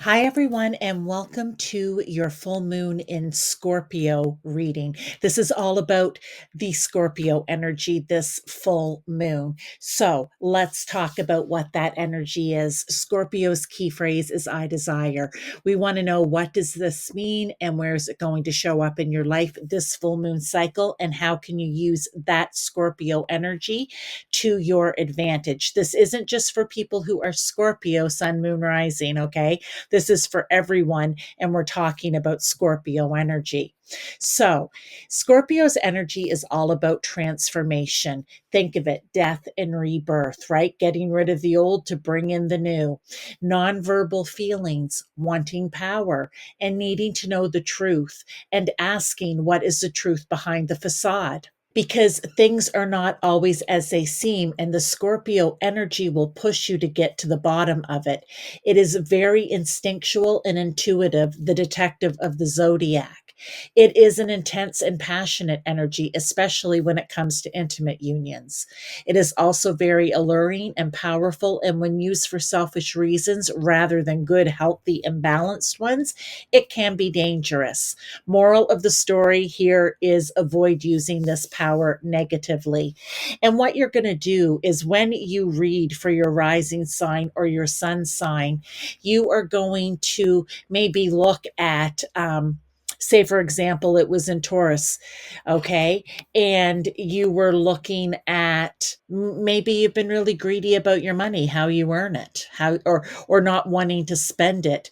Hi, everyone, and welcome to your full moon in Scorpio reading. This is all about the Scorpio energy this full moon. So let's talk about what that energy is. Scorpio's key phrase is I desire. We want to know, what does this mean and where is it going to show up in your life this full moon cycle, and how can you use that Scorpio energy to your advantage? This isn't just for people who are Scorpio, sun, moon, rising, okay? This is for everyone, and we're talking about Scorpio energy. So, Scorpio's energy is all about transformation. Think of it, death and rebirth, right? Getting rid of the old to bring in the new. Nonverbal feelings, wanting power, and needing to know the truth, and asking what is the truth behind the facade, because things are not always as they seem, and the Scorpio energy will push you to get to the bottom of it. It is very instinctual and intuitive, the detective of the zodiac. It is an intense and passionate energy, especially when it comes to intimate unions. It is also very alluring and powerful, and when used for selfish reasons rather than good, healthy, and balanced ones, it can be dangerous. Moral of the story here is avoid using this power negatively. And what you're going to do is, when you read for your rising sign or your sun sign, you are going to maybe look at, say, for example, it was in Taurus, okay? And you were looking at, maybe you've been really greedy about your money, how you earn it, how, or not wanting to spend it,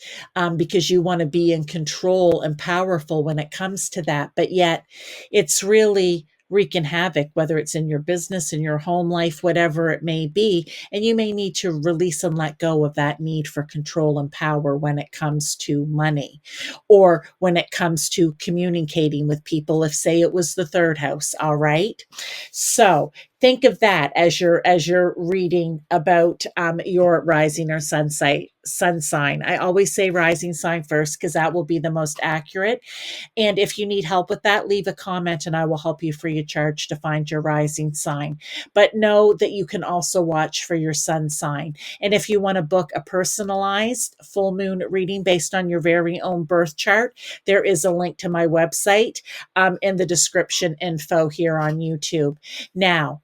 because you want to be in control and powerful when it comes to that. But yet it's really wreaking havoc, whether it's in your business, in your home life, whatever it may be. And you may need to release and let go of that need for control and power when it comes to money, or when it comes to communicating with people, if, say, it was the third house. All right. So think of that as you're reading about your rising or sun sign. I always say rising sign first, because that will be the most accurate. And if you need help with that, leave a comment and I will help you free of charge to find your rising sign. But know that you can also watch for your sun sign. And if you want to book a personalized full moon reading based on your very own birth chart, there is a link to my website in the description info here on YouTube. Now,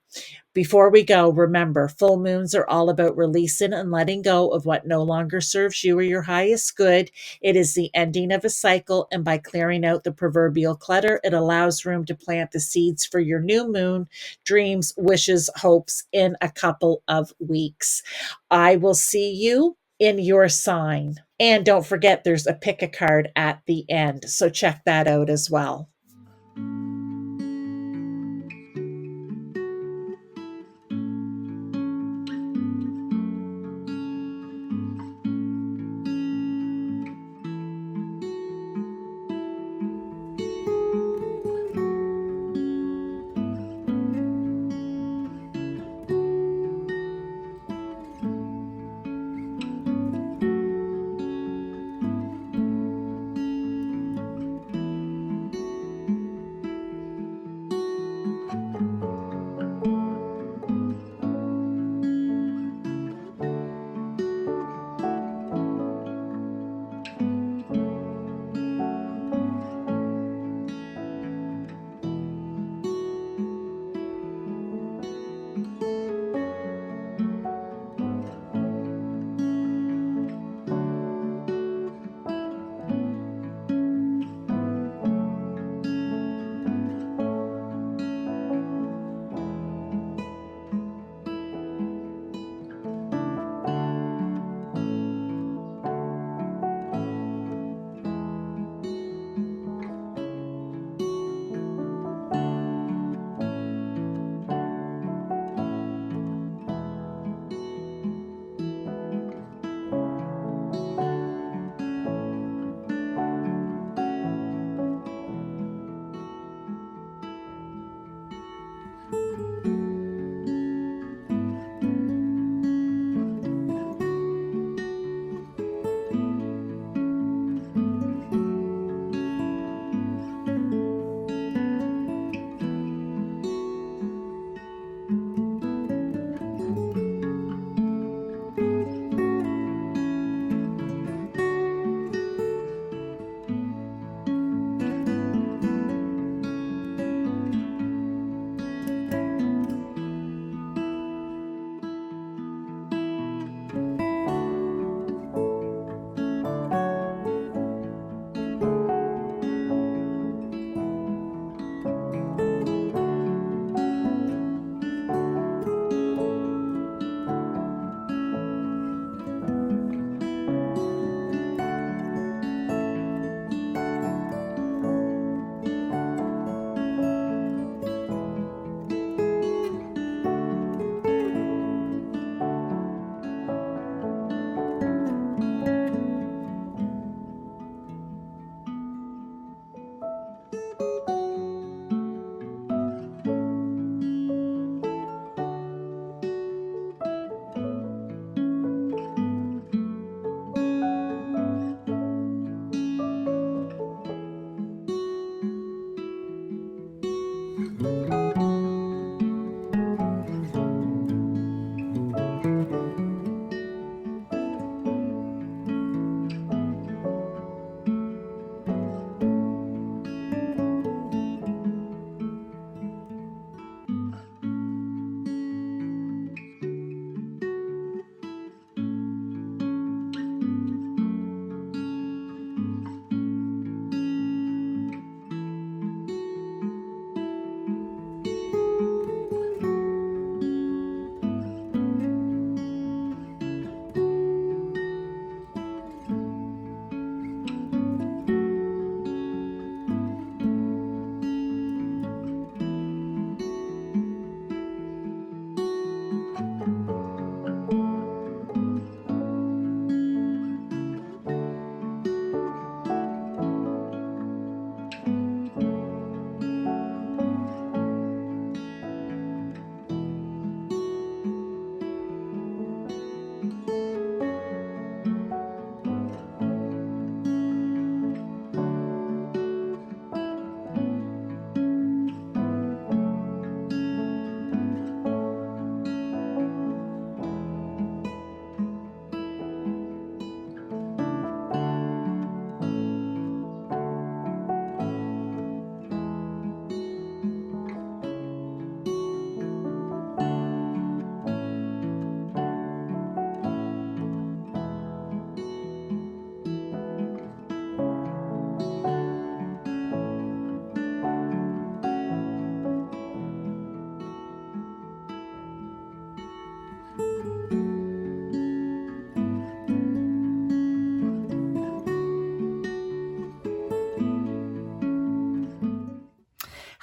before we go, remember, full moons are all about releasing and letting go of what no longer serves you or your highest good. It is the ending of a cycle, and by clearing out the proverbial clutter, it allows room to plant the seeds for your new moon dreams, wishes, hopes in a couple of weeks. I will see you in your sign. And don't forget, there's a pick a card at the end, so check that out as well.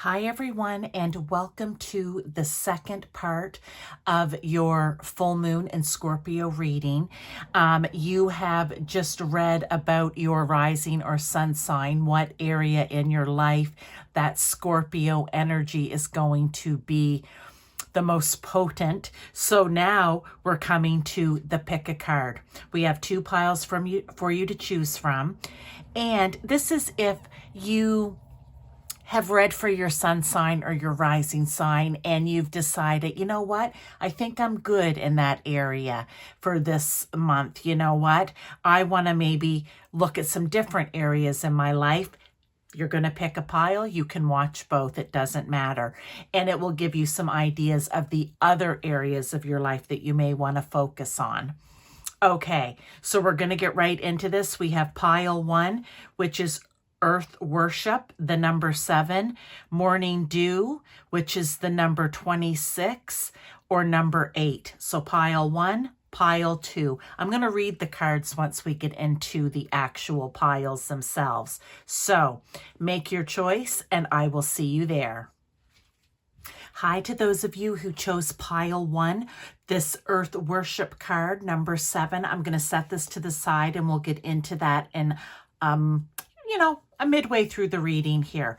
Hi, everyone, and welcome to the second part of your full moon and Scorpio reading. You have just read about your rising or sun sign, what area in your life that Scorpio energy is going to be the most potent. So now we're coming to the pick a card. We have two piles for you to choose from. And this is if you have read for your sun sign or your rising sign and you've decided, you know what, I think I'm good in that area for this month. You know what, I want to maybe look at some different areas in my life. You're going to pick a pile. You can watch both. It doesn't matter. And it will give you some ideas of the other areas of your life that you may want to focus on. Okay, so we're going to get right into this. We have pile 1, which is Earth Worship, the number 7, Morning Dew, which is the number 26, or number 8. So pile 1, pile 2. I'm going to read the cards once we get into the actual piles themselves. So make your choice and I will see you there. Hi to those of you who chose pile 1, this Earth Worship card, number 7. I'm going to set this to the side and we'll get into that in, midway through the reading here.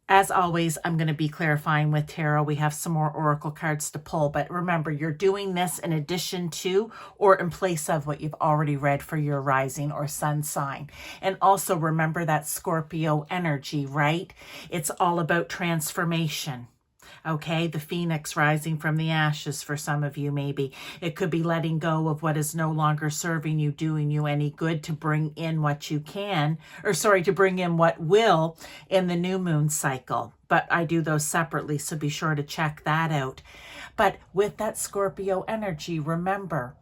As always, I'm going to be clarifying with tarot. We have some more oracle cards to pull, but remember, you're doing this in addition to or in place of what you've already read for your rising or sun sign. And also remember that Scorpio energy, right? It's all about transformation. Okay, the phoenix rising from the ashes for some of you maybe. It could be letting go of what is no longer serving you, doing you any good to bring in what you can, to bring in what will in the new moon cycle. But I do those separately, so be sure to check that out. But with that Scorpio energy, remember,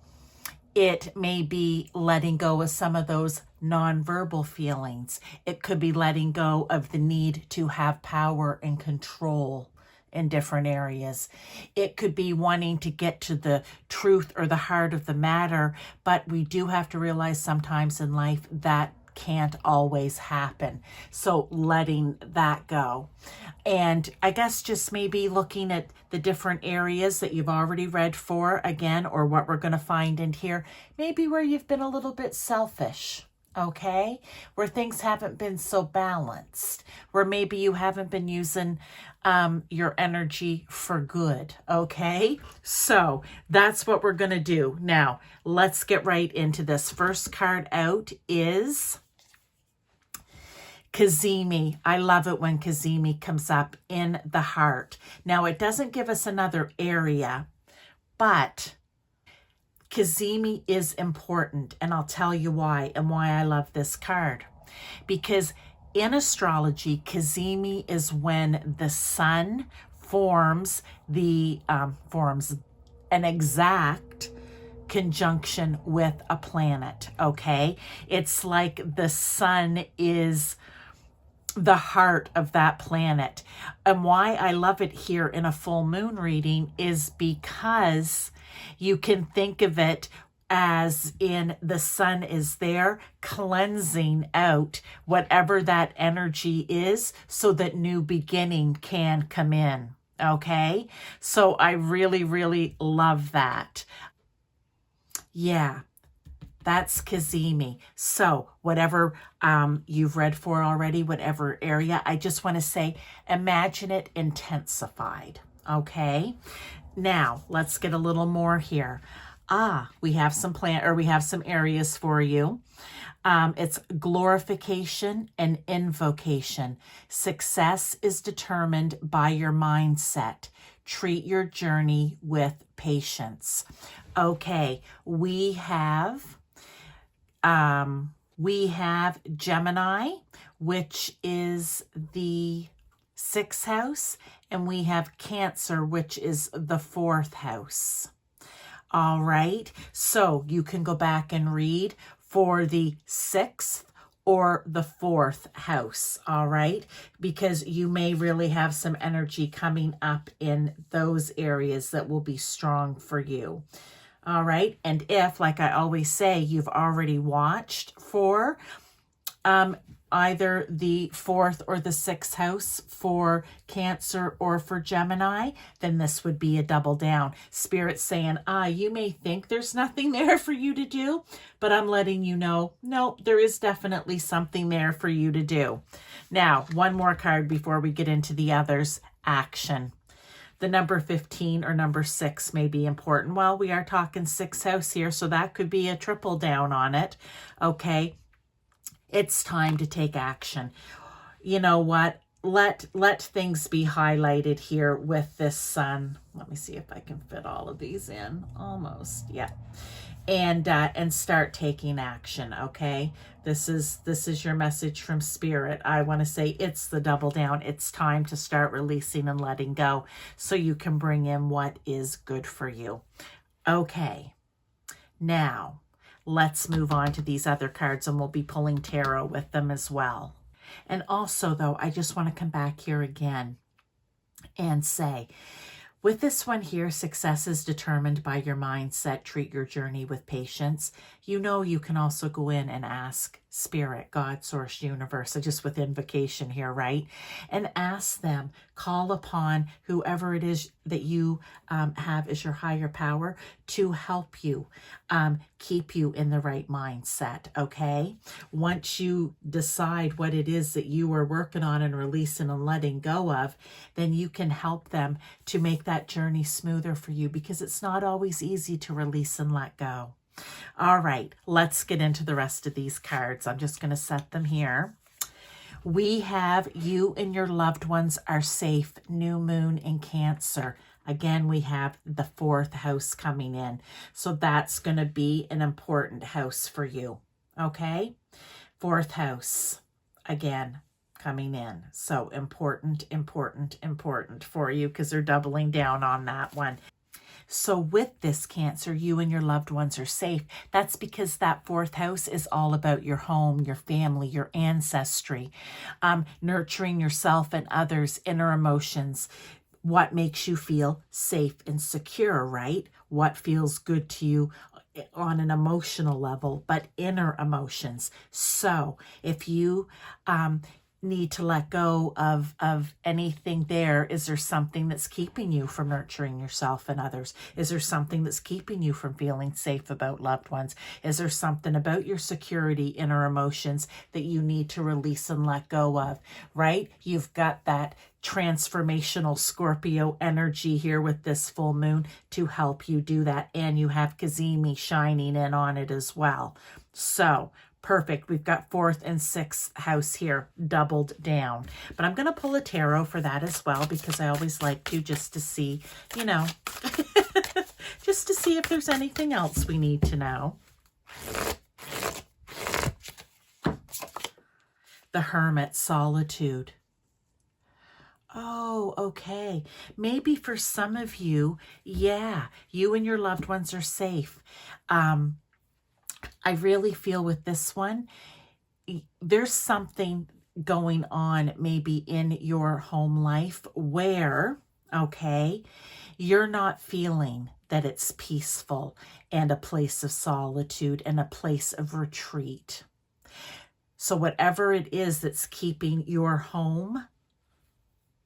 it may be letting go of some of those nonverbal feelings. It could be letting go of the need to have power and control in different areas. It could be wanting to get to the truth or the heart of the matter, but we do have to realize sometimes in life that can't always happen. So letting that go. And I guess just maybe looking at the different areas that you've already read for again, or what we're going to find in here, maybe where you've been a little bit selfish. Okay, where things haven't been so balanced, where maybe you haven't been using your energy for good. Okay, so that's what we're going to do. Now, let's get right into this. First card out is Cazimi. I love it when Cazimi comes up in the heart. Now, it doesn't give us another area, but Cazimi is important, and I'll tell you why and why I love this card. Because in astrology, Cazimi is when the sun forms an exact conjunction with a planet, okay? It's like the sun is the heart of that planet. And why I love it here in a full moon reading is because you can think of it as in the sun is there cleansing out whatever that energy is so that new beginning can come in. Okay, so I really, really love that. Yeah, that's Cazimi. So whatever you've read for already, whatever area, I just want to say, imagine it intensified. Okay, now let's get a little more here. We have some areas for you. It's glorification and invocation. Success is determined by your mindset. Treat your journey with patience. Okay, we have Gemini, which is the 6th house, and we have Cancer, which is the 4th house. All right, so you can go back and read for the 6th or the 4th house, all right? Because you may really have some energy coming up in those areas that will be strong for you. All right, and if, like I always say, you've already watched for either the 4th or the 6th house for Cancer or for Gemini, then this would be a double down. Spirit's saying, you may think there's nothing there for you to do, but I'm letting you know, no, there is definitely something there for you to do. Now, one more card before we get into the others. Action. The number 15 or number 6 may be important. Well, we are talking 6th house here, so that could be a triple down on it. Okay. It's time to take action. You know what? Let things be highlighted here with this sun. Let me see if I can fit all of these in. Almost, yeah. And start taking action. Okay, this is your message from Spirit. I want to say it's the double down. It's time to start releasing and letting go, so you can bring in what is good for you. Okay, now let's move on to these other cards, and we'll be pulling tarot with them as well. And also, though, I just want to come back here again and say, with this one here, success is determined by your mindset. Treat your journey with patience. You know, you can also go in and ask Spirit, God, Source, Universe, just with invocation here, right? And ask them, call upon whoever it is that you have as your higher power to help you, keep you in the right mindset, okay? Once you decide what it is that you are working on and releasing and letting go of, then you can help them to make that journey smoother for you, because it's not always easy to release and let go. All right, let's get into the rest of these cards. I'm just going to set them here. We have you and your loved ones are safe. New moon in Cancer. Again, we have the 4th house coming in. So that's going to be an important house for you. Okay? 4th house. Again, coming in. So important, important, important for you, because they're doubling down on that one. So with this Cancer, you and your loved ones are safe. That's because that 4th house is all about your home, your family, your ancestry, nurturing yourself and others, inner emotions, what makes you feel safe and secure, right? What feels good to you on an emotional level, but inner emotions. So if you need to let go of anything there, is there something that's keeping you from nurturing yourself and others? Is there something that's keeping you from feeling safe about loved ones? Is there something about your security, inner emotions that you need to release and let go of, right? You've got that transformational Scorpio energy here with this full moon to help you do that. And you have Cazimi shining in on it as well. So perfect. We've got 4th and 6th house here doubled down. But I'm going to pull a tarot for that as well, because I always like to, just to see, you know, just to see if there's anything else we need to know. The Hermit, solitude. Oh, okay. Maybe for some of you, yeah, you and your loved ones are safe. I really feel with this one, there's something going on maybe in your home life where, okay, you're not feeling that it's peaceful and a place of solitude and a place of retreat. So whatever it is that's keeping your home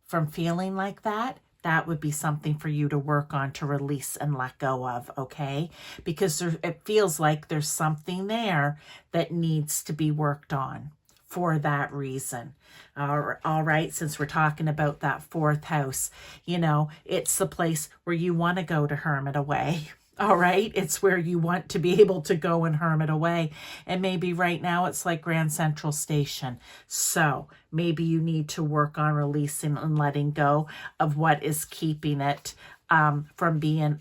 from feeling like that, that would be something for you to work on, to release and let go of, okay? Because it feels like there's something there that needs to be worked on for that reason. All right, since we're talking about that 4th house, you know, it's the place where you want to go to hermit away. All right, it's where you want to be able to go and hermit away. And maybe right now it's like Grand Central Station. So maybe you need to work on releasing and letting go of what is keeping it from being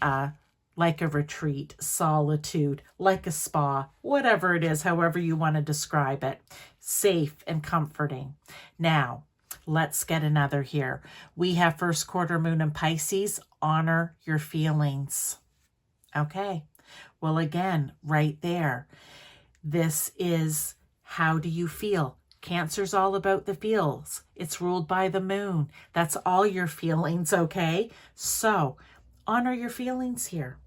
like a retreat, solitude, like a spa, whatever it is, however you want to describe it, safe and comforting. Now, let's get another here. We have 1st quarter moon in Pisces. Honor your feelings. Okay, well, again, right there, this is, how do you feel? Cancer's all about the feels. It's ruled by the moon. That's all your feelings, okay? So honor your feelings here.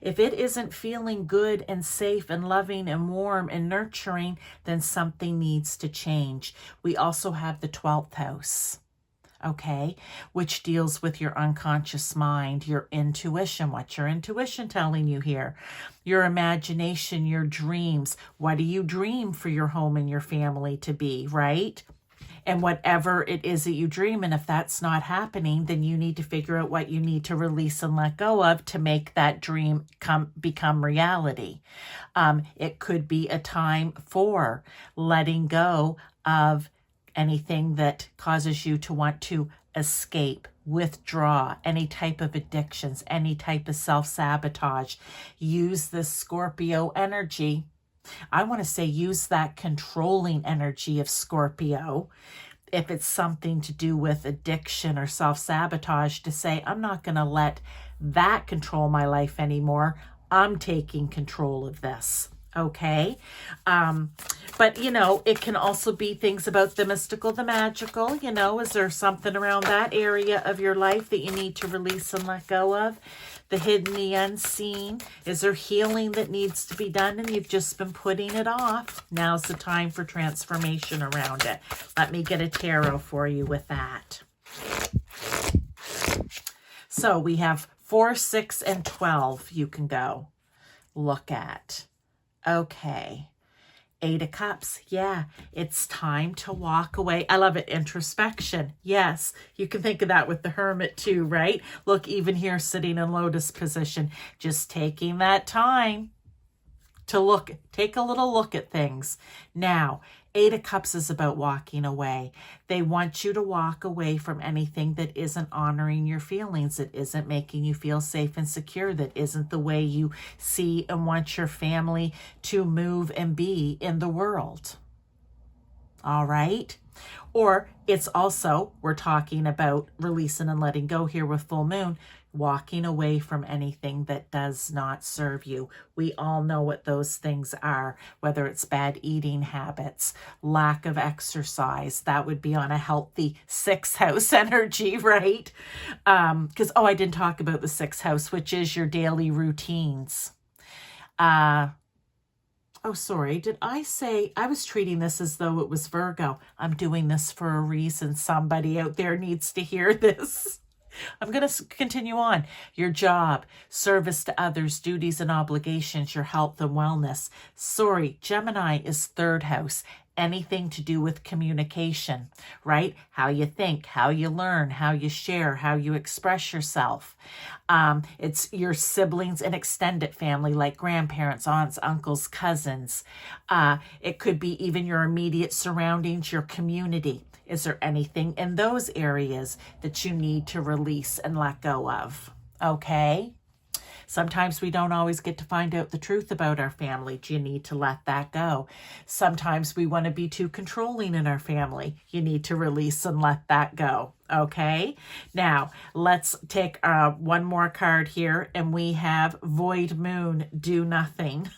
If it isn't feeling good and safe and loving and warm and nurturing, then something needs to change. We also have the 12th house, okay, which deals with your unconscious mind, your intuition. What's your intuition telling you here? Your imagination, your dreams. What do you dream for your home and your family to be, right? And whatever it is that you dream, and if that's not happening, then you need to figure out what you need to release and let go of to make that dream become reality. It could be a time for letting go of anything that causes you to want to escape, withdraw, any type of addictions, any type of self-sabotage. Use this Scorpio energy. I want to say use that controlling energy of Scorpio, if it's something to do with addiction or self-sabotage, to say, I'm not going to let that control my life anymore. I'm taking control of this. Okay. But it can also be things about the mystical, the magical. Is there something around that area of your life that you need to release and let go of? The hidden, the unseen. Is there healing that needs to be done and you've just been putting it off? Now's the time for transformation around it. Let me get a tarot for you with that. So we have 4, 6, and 12 you can go look at. Okay. 8 of Cups. Yeah, it's time to walk away. I love it. Introspection. Yes, you can think of that with the Hermit too, right? Look, even here sitting in lotus position, just taking that time to take a little look at things. Now, 8 of Cups is about walking away. They want you to walk away from anything that isn't honoring your feelings, that isn't making you feel safe and secure, that isn't the way you see and want your family to move and be in the world. All right? Or it's also, we're talking about releasing and letting go here with full moon, walking away from anything that does not serve you. We all know what those things are, whether it's bad eating habits, lack of exercise. That would be on a healthy 6th house energy, right? Because, I didn't talk about the 6th house, which is your daily routines. Sorry, did I say, I was treating this as though it was Virgo. I'm doing this for a reason. Somebody out there needs to hear this. I'm going to continue on. Your job, service to others, duties and obligations, your health and wellness. Sorry, Gemini is 3rd house. Anything to do with communication, right? How you think, how you learn, how you share, how you express yourself. It's your siblings and extended family, like grandparents, aunts, uncles, cousins. It could be even your immediate surroundings, your community. Is there anything in those areas that you need to release and let go of? Okay. Sometimes we don't always get to find out the truth about our family. Do you need to let that go? Sometimes we want to be too controlling in our family. You need to release and let that go. Okay. Now let's take one more card here, and we have Void Moon, do nothing.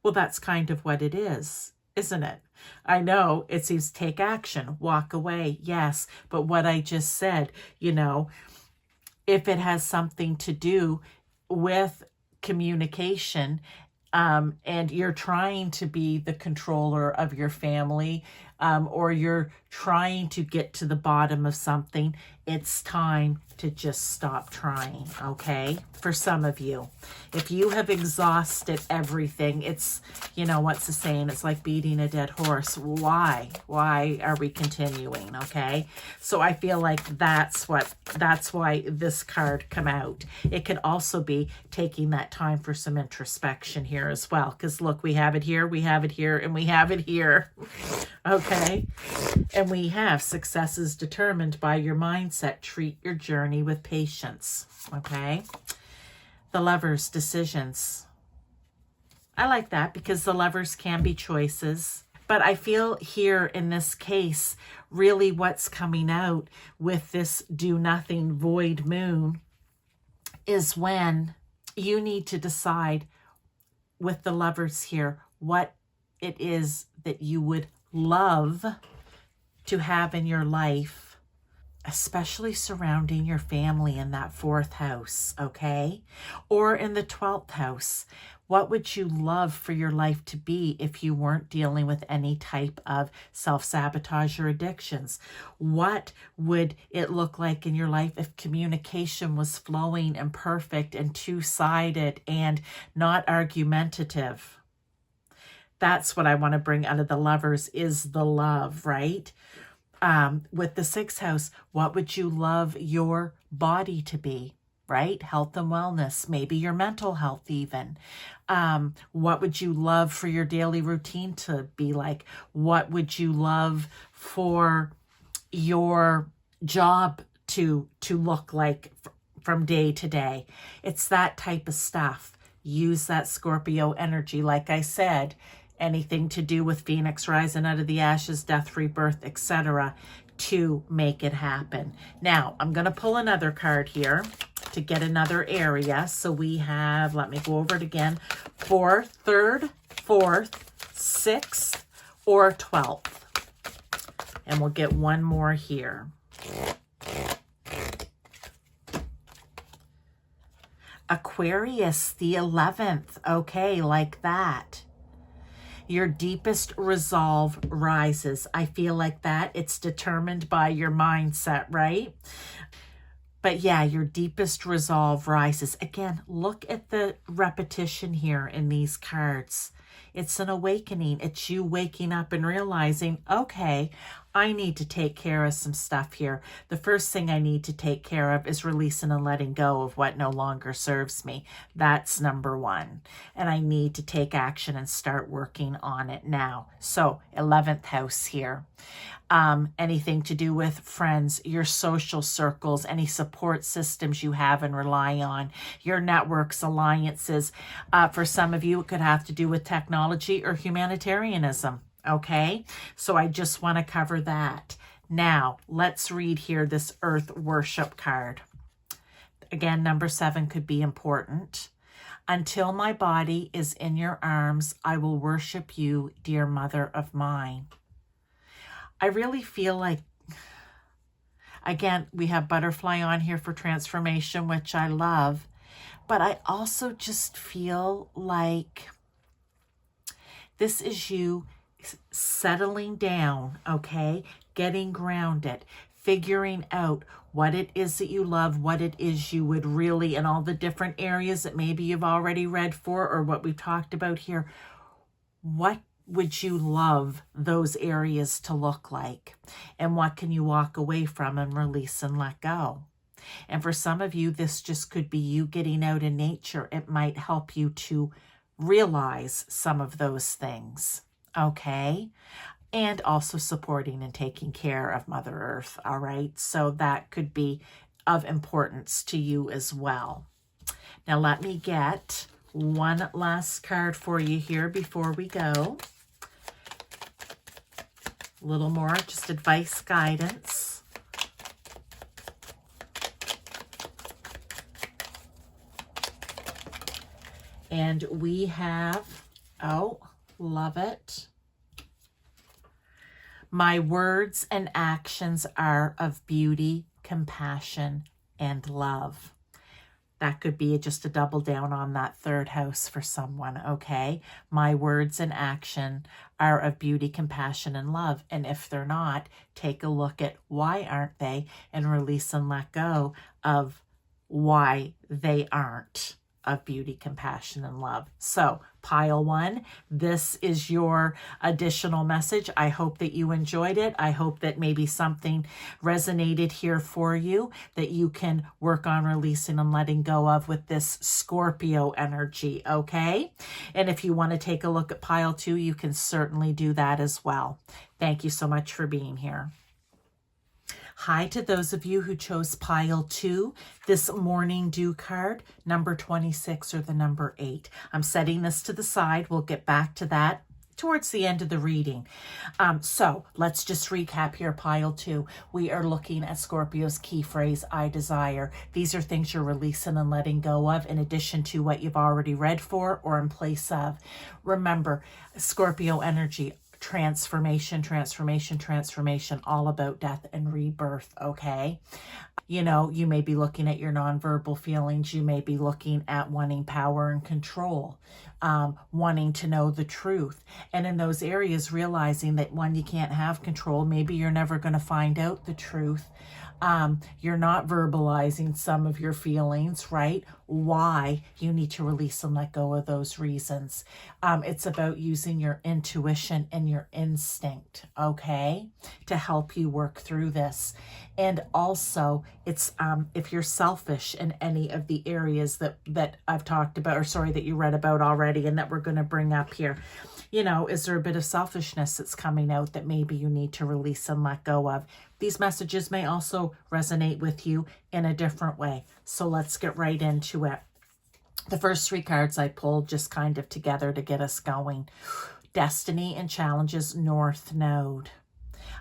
Well, that's kind of what it is, isn't it? I know it seems take action, walk away. Yes. But what I just said, if it has something to do with communication, and you're trying to be the controller of your family, or you're trying to get to the bottom of something, it's time to just stop trying, okay? For some of you, if you have exhausted everything, it's, what's the saying? It's like beating a dead horse. Why are we continuing? Okay. So I feel like that's why this card come out. It could also be taking that time for some introspection here as well. Because look, we have it here, we have it here, and we have it here. Okay. And we have success is determined by your mindset. Treat your journey with patience. Okay. The Lovers, decisions. I like that because the Lovers can be choices. But I feel here in this case, really what's coming out with this do nothing void moon is when you need to decide with the Lovers here what it is that you would love to have in your life. especially surrounding your family in that 4th house, okay? Or in the 12th house. What would you love for your life to be if you weren't dealing with any type of self-sabotage or addictions? What would it look like in your life if communication was flowing and perfect and two-sided and not argumentative? That's what I want to bring out of the Lovers, is the love, right? With the 6th house, what would you love your body to be? Right? Health and wellness, maybe your mental health even. What would you love for your daily routine to be like? What would you love for your job to look like from day to day? It's that type of stuff. Use that Scorpio energy. Like I said, anything to do with Phoenix rising out of the ashes, death, rebirth, etc., to make it happen. Now, I'm going to pull another card here to get another area. So we have, let me go over it again, 4th, 3rd, 4th, 6th, or 12th. And we'll get one more here. Aquarius, the 11th. Okay, like that. Your deepest resolve rises. I feel like that. It's determined by your mindset, right? But yeah, your deepest resolve rises. Again, look at the repetition here in these cards. It's an awakening. It's you waking up and realizing, okay, I need to take care of some stuff here. The first thing I need to take care of is releasing and letting go of what no longer serves me. That's number one. And I need to take action and start working on it now. So 11th house here. Anything to do with friends, your social circles, any support systems you have and rely on, your networks, alliances. For some of you, it could have to do with technology or humanitarianism. Okay, so I just want to cover that. Now, let's read here this Earth Worship card. Again, number 7 could be important. Until my body is in your arms, I will worship you, dear mother of mine. I really feel like, again, we have butterfly on here for transformation, which I love, but I also just feel like this is you settling down, okay? Getting grounded, figuring out what it is that you love, what it is you would really, in all the different areas that maybe you've already read for or what we talked about here, what would you love those areas to look like? And what can you walk away from and release and let go? And for some of you, this just could be you getting out in nature. It might help you to realize some of those things, okay? And also supporting and taking care of Mother Earth, all right? So that could be of importance to you as well. Now let me get one last card for you here before we go. A little more, just advice, guidance. And we have, oh, love it. My words and actions are of beauty, compassion, and love. That could be just a double down on that 3rd house for someone, okay? My words and action are of beauty, compassion, and love. And if they're not, take a look at why aren't they and release and let go of why they aren't of beauty, compassion, and love. So pile 1, this is your additional message. I hope that you enjoyed it. I hope that maybe something resonated here for you that you can work on releasing and letting go of with this Scorpio energy, okay? And if you want to take a look at pile 2, you can certainly do that as well. Thank you so much for being here. Hi to those of you who chose pile 2, this morning dew card, number 26 or the number 8. I'm setting this to the side. We'll get back to that towards the end of the reading. So let's just recap here, pile 2. We are looking at Scorpio's key phrase, I desire. These are things you're releasing and letting go of in addition to what you've already read for or in place of. Remember, Scorpio energy, transformation, transformation, transformation, all about death and rebirth, okay? You know, you may be looking at your nonverbal feelings. You may be looking at wanting power and control, wanting to know the truth. And in those areas, realizing that one, you can't have control. Maybe you're never going to find out the truth. You're not verbalizing some of your feelings, right? Why you need to release and let go of those reasons. It's about using your intuition and your instinct, okay, to help you work through this. And also, it's if you're selfish in any of the areas that I've talked about, or sorry, that you read about already and that we're going to bring up here. You know, is there a bit of selfishness that's coming out that maybe you need to release and let go of? These messages may also resonate with you in a different way. So let's get right into it. The first three cards I pulled just kind of together to get us going. Destiny and Challenges, North Node.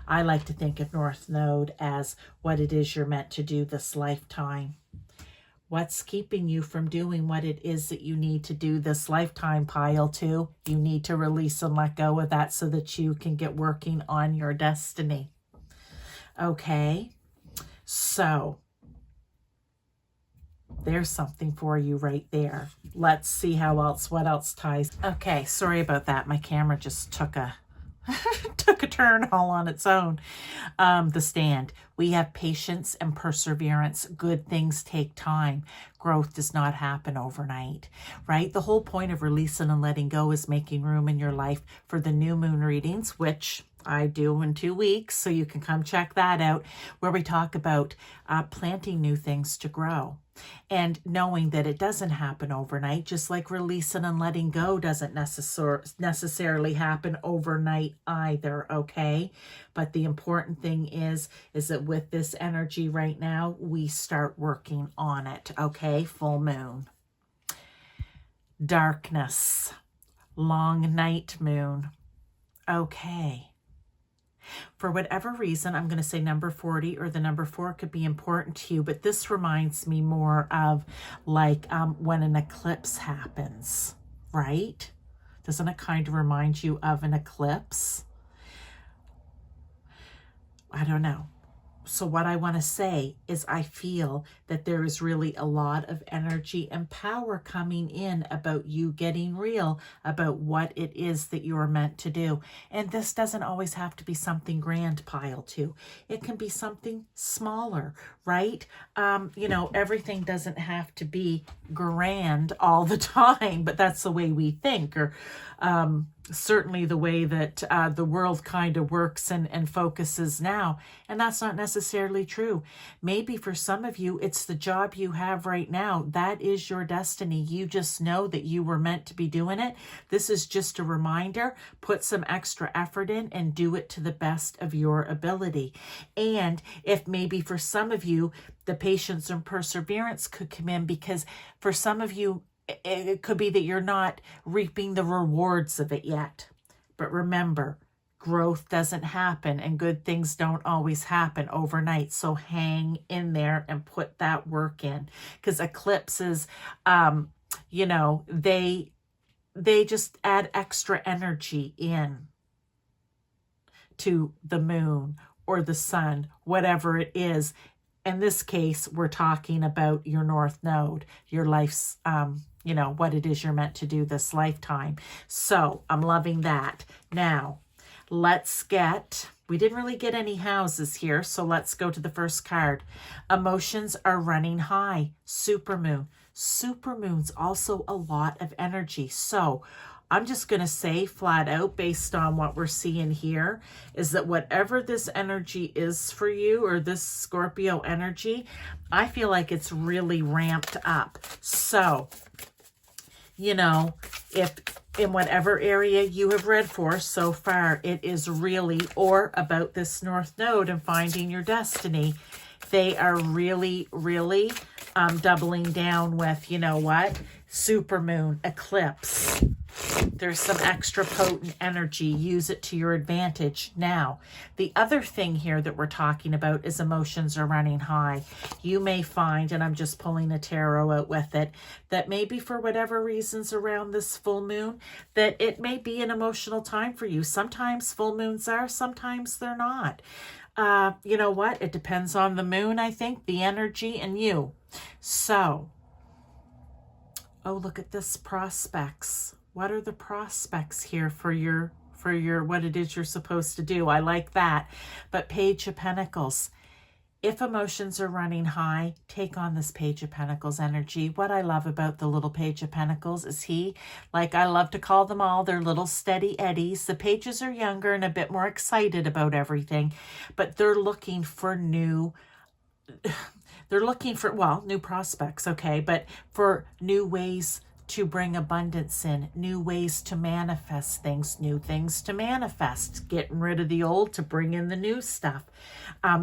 I like to think of North Node as what it is you're meant to do this lifetime. What's keeping you from doing what it is that you need to do this lifetime, pile two? You need to release and let go of that so that you can get working on your destiny. Okay, so there's something for you right there. Let's see what else ties. Okay, sorry about that. My camera just took a turn all on its own. The Stand. We have patience and perseverance. Good things take time. Growth does not happen overnight, right? The whole point of releasing and letting go is making room in your life for the new moon readings, which I do in 2 weeks. So you can come check that out, where we talk about planting new things to grow. And knowing that it doesn't happen overnight, just like releasing and letting go doesn't necessarily happen overnight either, okay? But the important thing is that with this energy right now, we start working on it, okay? Full moon. Darkness. Long night moon. Okay. For whatever reason, I'm going to say number 40 or the number 4 could be important to you, but this reminds me more of like when an eclipse happens, right? Doesn't it kind of remind you of an eclipse? I don't know. So what I want to say is I feel that there is really a lot of energy and power coming in about you getting real about what it is that you're meant to do. And this doesn't always have to be something grand, pile two. It can be something smaller, right? You know, everything doesn't have to be grand all the time, but that's the way we think, or certainly the way that the world kind of works and focuses now. And that's not necessarily true. Maybe for some of you, it's the job you have right now. That is your destiny. You just know that you were meant to be doing it. This is just a reminder. Put some extra effort in and do it to the best of your ability. And if maybe for some of you, the patience and perseverance could come in, because for some of you, it could be that you're not reaping the rewards of it yet. But remember, growth doesn't happen and good things don't always happen overnight. So hang in there and put that work in, because eclipses, you know, they just add extra energy in to the moon or the sun, whatever it is. In this case, we're talking about your North Node, your life's, you know, what it is you're meant to do this lifetime. So I'm loving that. Now, let's get, we didn't really get any houses here, so let's go to the first card. Emotions are running high. Supermoon. Supermoon's also a lot of energy. So I'm just going to say flat out, based on what we're seeing here, is that whatever this energy is for you, or this Scorpio energy, I feel like it's really ramped up. So, you know, if in whatever area you have read for so far, it is really, or about this North Node and finding your destiny, they are really, really doubling down with, you know what, supermoon, eclipse. There's some extra potent energy. Use it to your advantage. Now, the other thing here that we're talking about is emotions are running high. You may find, and I'm just pulling a tarot out with it, that maybe for whatever reasons around this full moon, that it may be an emotional time for you. Sometimes full moons are, sometimes they're not. You know what? It depends on the moon, I think, the energy, and you. So, oh, look at this, prospects. What are the prospects here for your what it is you're supposed to do? I like that. But Page of Pentacles. If emotions are running high, take on this Page of Pentacles energy. What I love about the little Page of Pentacles is like I love to call them all, they're little steady eddies. The pages are younger and a bit more excited about everything, but they're looking for new prospects, okay, but for new ways to bring abundance in, new ways to manifest things, new things to manifest, getting rid of the old to bring in the new stuff.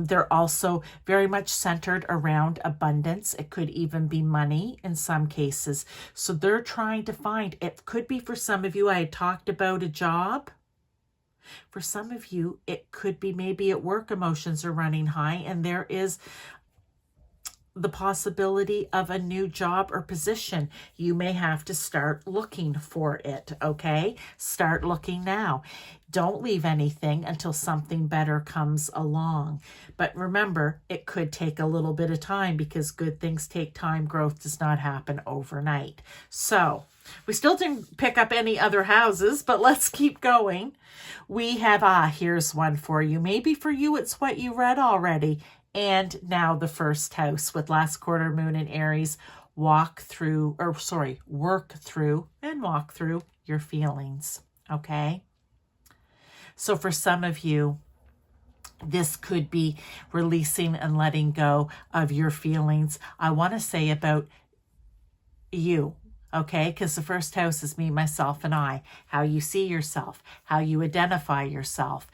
They're also very much centered around abundance. It could even be money in some cases. So they're trying to find, it could be for some of you, I had talked about a job. For some of you, it could be maybe at work emotions are running high and there is the possibility of a new job or position. You may have to start looking for it, okay? Start looking now. Don't leave anything until something better comes along. But remember, it could take a little bit of time because good things take time. Growth does not happen overnight. So, we still didn't pick up any other houses, but let's keep going. We have, here's one for you. Maybe for you, it's what you read already. And now the first house with last quarter moon in Aries, work through and walk through your feelings, okay? So for some of you, this could be releasing and letting go of your feelings. I want to say about you. Okay, because the first house is me, myself, and I. How you see yourself, how you identify yourself,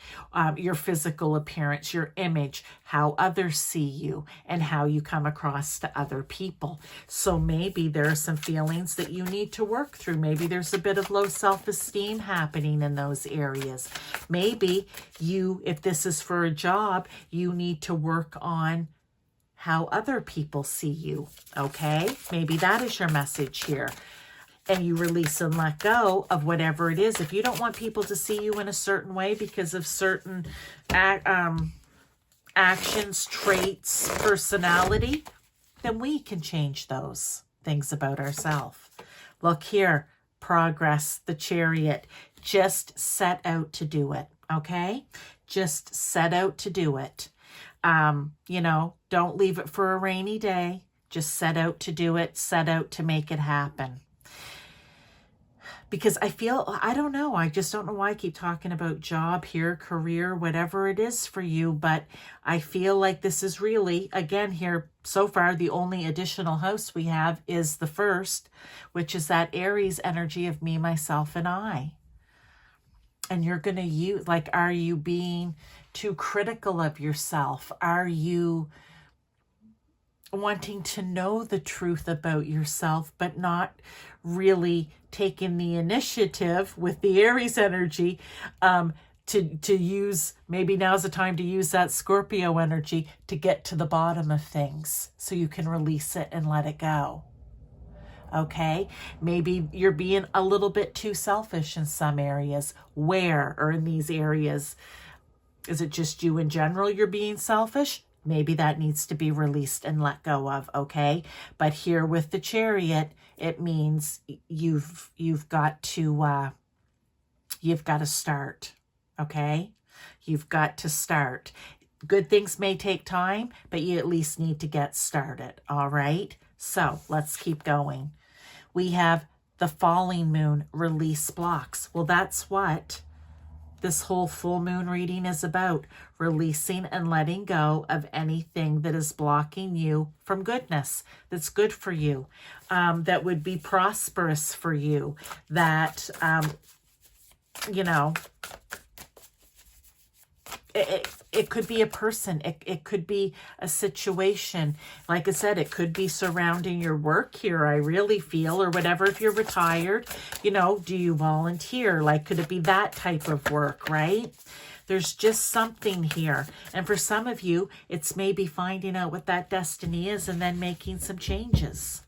your physical appearance, your image, how others see you, and how you come across to other people. So maybe there are some feelings that you need to work through. Maybe there's a bit of low self-esteem happening in those areas. Maybe if this is for a job, you need to work on how other people see you, okay? Maybe that is your message here. And you release and let go of whatever it is. If you don't want people to see you in a certain way because of certain actions, traits, personality, then we can change those things about ourselves. Look here, progress, the Chariot. Just set out to do it, okay? Just set out to do it. Don't leave it for a rainy day. Just set out to do it. Set out to make it happen. Because I don't know. I just don't know why I keep talking about job here, career, whatever it is for you. But I feel like this is really, again here, so far, the only additional house we have is the first, which is that Aries energy of me, myself, and I. And you're going to use, are you being too critical of yourself? Are you wanting to know the truth about yourself, but not really taking the initiative with the Aries energy to use, maybe now's the time to use that Scorpio energy to get to the bottom of things so you can release it and let it go. Okay, maybe you're being a little bit too selfish in some areas. Where or in these areas? Is it just you in general you're being selfish? Maybe that needs to be released and let go of, okay? But here with the Chariot, it means you've got to start, okay? You've got to start. Good things may take time, but you at least need to get started, all right? So let's keep going. We have the falling moon, release blocks. Well, that's what this whole full moon reading is about. Releasing and letting go of anything that is blocking you from goodness, that's good for you, that would be prosperous for you, that, it could be a person. It could be a situation. Like I said, it could be surrounding your work here, I really feel, or whatever. If you're retired, you know, do you volunteer? Like, could it be that type of work, right? There's just something here. And for some of you, it's maybe finding out what that destiny is and then making some changes.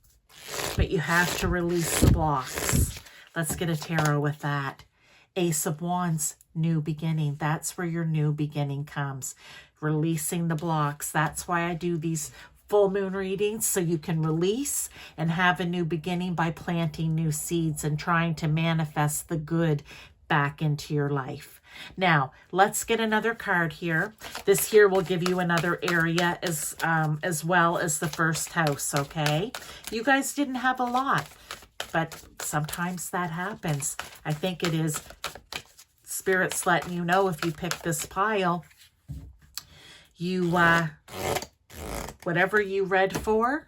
But you have to release the blocks. Let's get a tarot with that. Ace of Wands, new beginning. That's where your new beginning comes. Releasing the blocks. That's why I do these full moon readings, so you can release and have a new beginning by planting new seeds and trying to manifest the good back into your life. Now, let's get another card here. This here will give you another area as well as the first house, okay? You guys didn't have a lot, but sometimes that happens. I think it is Spirit's letting you know, if you pick this pile, you, whatever you read for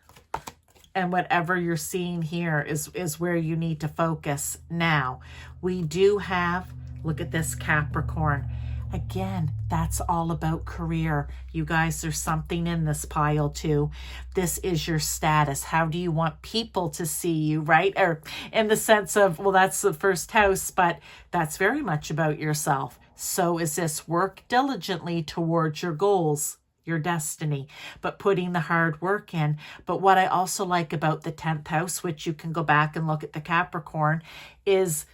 and whatever you're seeing here is where you need to focus. Now, we do have, look at this Capricorn. Again, that's all about career. You guys, there's something in this pile too. This is your status. How do you want people to see you, right? Or in the sense of, well, that's the first house, but that's very much about yourself. So is this: work diligently towards your goals, your destiny, but putting the hard work in. But what I also like about the 10th house, which you can go back and look at the Capricorn, is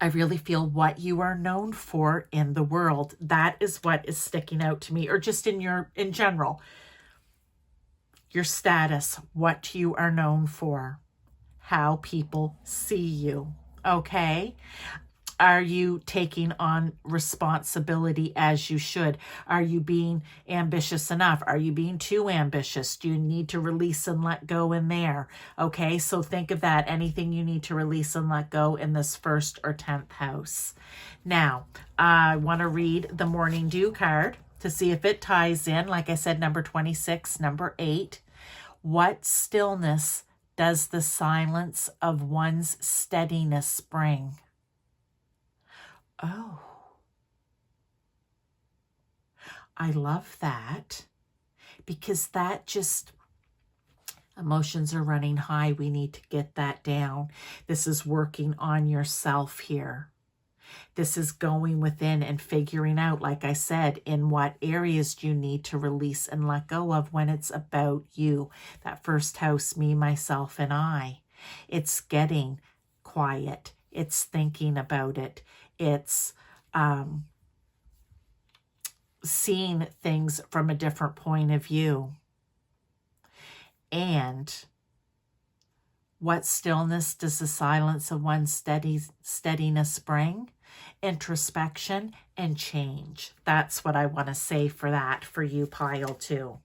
I really feel what you are known for in the world. That is what is sticking out to me, or just in general. Your status, what you are known for, how people see you, okay? Are you taking on responsibility as you should? Are you being ambitious enough? Are you being too ambitious? Do you need to release and let go in there? Okay, so think of that. Anything you need to release and let go in this first or 10th house. Now, I want to read the Morning Dew card to see if it ties in. Like I said, number 26, number 8. What stillness does the silence of one's steadiness bring? Oh, I love that, because that just, emotions are running high. We need to get that down. This is working on yourself here. This is going within and figuring out, like I said, in what areas do you need to release and let go of when it's about you. That first house, me, myself, and I. It's getting quiet. It's thinking about it. It's seeing things from a different point of view. And what stillness does the silence of one's steadiness bring? Introspection and change. That's what I want to say for that, for you, pile 2.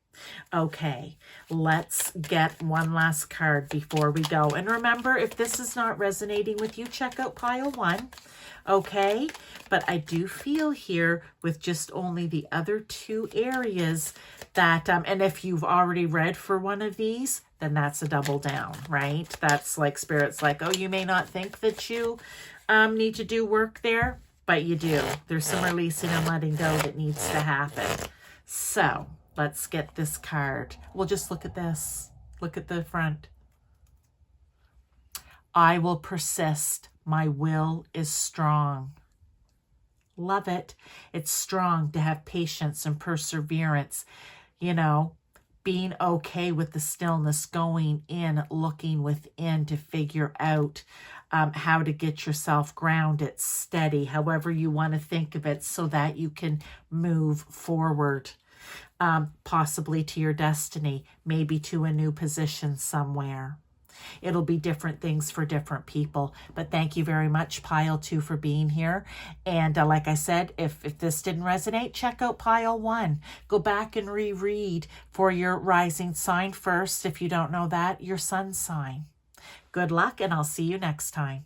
Okay, let's get one last card before we go. And remember, if this is not resonating with you, check out pile 1. Okay, but I do feel here with just only the other 2 areas that, and if you've already read for one of these, then that's a double down, right? That's like Spirit's like, oh, you may not think that you need to do work there, but you do. There's some releasing and letting go that needs to happen. So let's get this card. We'll just look at this. Look at the front. I will persist. My will is strong. Love it. It's strong to have patience and perseverance. You know, being okay with the stillness, going in, looking within to figure out how to get yourself grounded, steady, however you want to think of it, so that you can move forward, possibly to your destiny, maybe to a new position somewhere. It'll be different things for different people. But thank you very much, pile 2, for being here. And like I said, if this didn't resonate, check out pile 1. Go back and reread for your rising sign first. If you don't know that, your sun sign. Good luck, and I'll see you next time.